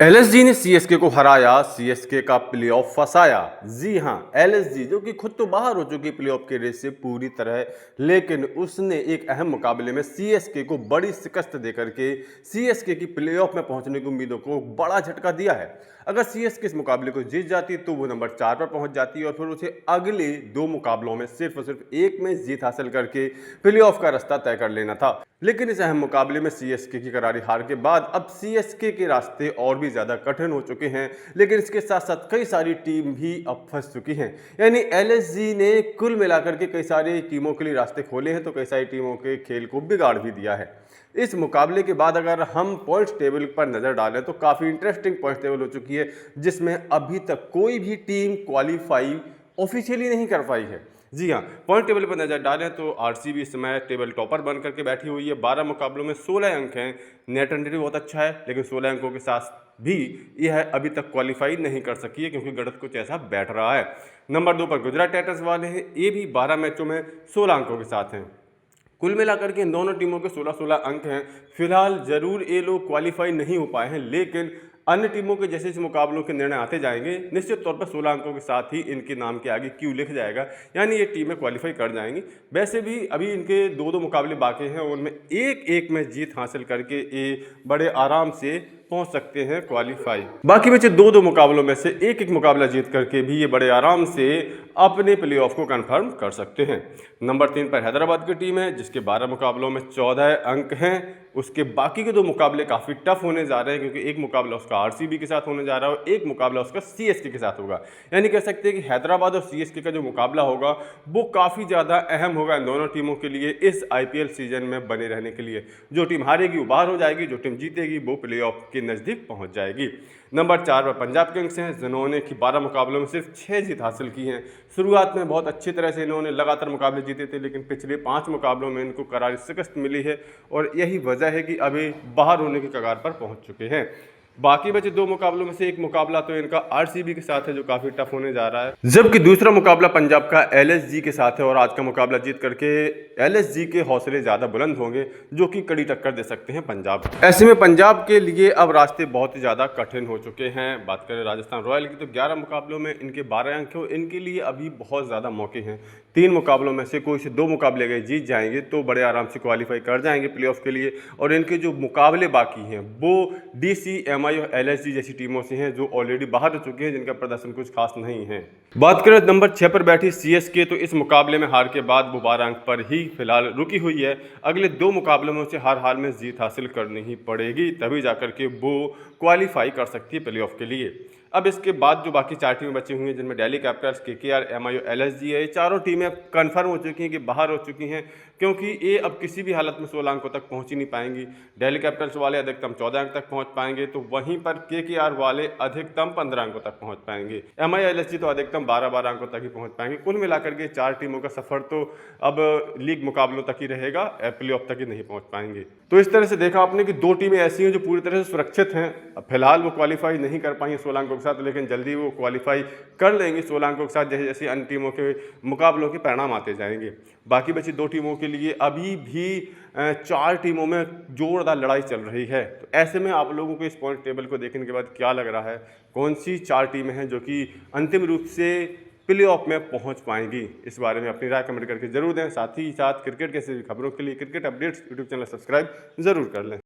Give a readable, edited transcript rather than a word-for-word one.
LSG ने CSK को हराया, सीएसके का प्लेऑफ फंसाया। जी हां, एलएसजी जो कि खुद तो बाहर हो चुकी प्लेऑफ के रेस से पूरी तरह, लेकिन उसने एक अहम मुकाबले में सीएसके को बड़ी शिकस्त देकर के सीएसके की प्लेऑफ में पहुंचने की उम्मीदों को बड़ा झटका दिया है। अगर सीएसके इस मुकाबले को जीत जाती तो वो नंबर 4 पर पहुंच जाती और फिर उसे अगले 2 मुकाबलों में सिर्फ और सिर्फ एक में जीत हासिल करके प्लेऑफ का रास्ता तय कर लेना था। लेकिन इस अहम मुकाबले में सीएसके की करारी हार के बाद अब सीएसके के रास्ते और भी ज्यादा कठिन हो चुके हैं, लेकिन इसके साथ साथ कई सारी टीम भी अब फंस चुकी हैं। यानी एलएसजी ने कुल मिलाकर के कई सारी टीमों के लिए रास्ते खोले हैं तो कई सारी टीमों के खेल को बिगाड़ भी दिया है। इस मुकाबले के बाद अगर हम पॉइंट्स टेबल पर नजर डालें तो काफी इंटरेस्टिंग पॉइंट्स टेबल हो चुकी है, जिसमें अभी तक कोई भी टीम क्वालिफाई ऑफिशियली नहीं कर पाई है। जी हाँ, पॉइंट टेबल पर नजर डालें तो आरसीबी इस समय टेबल टॉपर बन करके बैठी हुई है। 12 मुकाबलों में 16 अंक हैं। नेट रन रेट भी बहुत अच्छा है, लेकिन 16 अंकों के साथ भी यह अभी तक क्वालिफाई नहीं कर सकी है क्योंकि गणित कुछ ऐसा बैठ रहा है। नंबर 2 पर गुजरात टाइटंस वाले हैं, ये भी 12 मैचों में 16 अंकों के साथ हैं। कुल मिलाकर के इन दोनों टीमों के 16-16 अंक हैं। फिलहाल जरूर ये लोग क्वालिफाई नहीं हो पाए हैं, लेकिन अन्य टीमों के जैसे जैसे मुकाबलों के निर्णय आते जाएंगे निश्चित तौर पर 16 अंकों के साथ ही इनके नाम के आगे क्यू लिख जाएगा, यानी ये टीमें क्वालिफाई कर जाएंगी। वैसे भी अभी इनके 2-2 मुकाबले बाकी हैं, उनमें एक में जीत हासिल करके ये बड़े आराम से पहुंच सकते हैं क्वालिफाई। बाकी बचे 2-2 मुकाबलों में से एक मुकाबला जीत करके भी ये बड़े आराम से अपने प्लेऑफ को कंफर्म कर सकते हैं। नंबर 3 पर हैदराबाद की टीम है, जिसके 12 मुकाबलों में 14 अंक हैं। उसके बाकी के 2 मुकाबले काफ़ी टफ होने जा रहे हैं क्योंकि एक मुकाबला उसका आरसीबी के साथ होने जा रहा है और एक मुकाबला उसका सीएसके के साथ होगा। यानी कह सकते हैं कि हैदराबाद और सीएसके का जो मुकाबला होगा वो काफ़ी ज़्यादा अहम होगा इन दोनों टीमों के लिए इस आईपीएल सीजन में बने रहने के लिए। जो टीम हारेगी वो बाहर हो जाएगी, जो टीम जीतेगी वो प्लेऑफ के नज़दीक पहुंच जाएगी। नंबर 4 पर पंजाब किंग्स हैं, जिन्होंने कि 12 मुकाबलों में सिर्फ 6 जीत हासिल की हैं। शुरुआत में बहुत अच्छी तरह से इन्होंने लगातार मुकाबले जीते थे, लेकिन पिछले 5 मुकाबलों में इनको करारी शिकस्त मिली है और यही वजह है कि अभी बाहर होने की कगार पर पहुंच चुके हैं। बाकी बचे 2 मुकाबलों में से एक मुकाबला तो इनका आरसीबी के साथ है, जो काफी टफ होने जा रहा है, जबकि दूसरा मुकाबला पंजाब का एलएसजी के साथ है और आज का मुकाबला जीत करके एलएसजी के हौसले ज्यादा बुलंद होंगे, जो कि कड़ी टक्कर दे सकते हैं पंजाब। ऐसे में पंजाब के लिए अब रास्ते बहुत ही ज्यादा कठिन हो चुके हैं। बात करें राजस्थान रॉयल की तो 11 मुकाबलों में इनके 12 अंक हैं। इनके लिए अभी बहुत ज्यादा मौके हैं। 3 मुकाबलों में से कोई से 2 मुकाबले अगर जीत जाएंगे तो बड़े आराम से क्वालिफाई कर जाएंगे प्लेऑफ के लिए। और इनके जो मुकाबले बाकी हैं वो डीसी, एमआई और एलएसजी जैसी टीमों से हैं, जो ऑलरेडी बाहर हो चुके हैं, जिनका प्रदर्शन कुछ खास नहीं है। बात करें नंबर 6 पर बैठी सीएसके, तो इस मुकाबले में हार के बाद वो 12 अंक पर ही फिलहाल रुकी हुई है। अगले 2 मुकाबलों में उसे हर हाल में जीत हासिल करनी ही पड़ेगी, तभी जाकर के वो क्वालिफाई कर सकती है प्लेऑफ के लिए। अब इसके बाद जो बाकी 4 टीमें बची हुई हैं, जिनमें दिल्ली कैपिटल्स, केकेआर, एमआई और एलएसजी है, ये चारों टीमें कंफर्म हो चुकी हैं कि बाहर हो चुकी हैं, क्योंकि ये अब किसी भी हालत में 16 अंकों तक पहुंच ही नहीं पाएंगी। दिल्ली कैपिटल्स वाले अधिकतम 14 अंक तक पहुंच पाएंगे, तो वहीं पर केकेआर वाले अधिकतम 15 अंकों तक पहुंच पाएंगे। एमआई एलएसजी तो अधिकतम 12-12 अंकों तक ही पहुंच पाएंगे। कुल मिलाकर के 4 टीमों का सफर तो अब लीग मुकाबलों तक ही रहेगा, प्लेऑफ तक ही नहीं पहुंच पाएंगे। तो इस तरह से देखा आपने कि 2 टीमें ऐसी हैं जो पूरी तरह से सुरक्षित हैं। फिलहाल वो क्वालिफाई नहीं कर पाई 16 अंकों के साथ, लेकिन जल्दी वो क्वालिफाई कर लेंगी 16 अंकों के साथ, जैसे जैसे अन्य टीमों के मुकाबलों के परिणाम आते जाएंगे। बाकी बची 2 टीमों के लिए अभी भी 4 टीमों में जोरदार लड़ाई चल रही है। तो ऐसे में आप लोगों को इस पॉइंट टेबल को देखने के बाद क्या लग रहा है, कौन सी 4 टीमें हैं जो कि अंतिम रूप से प्लेऑफ में पहुंच पाएंगी? इस बारे में अपनी राय कमेंट करके जरूर दें। साथ ही साथ क्रिकेट के सभी खबरों के लिए cricket updates YouTube channel subscribe जरूर कर लें।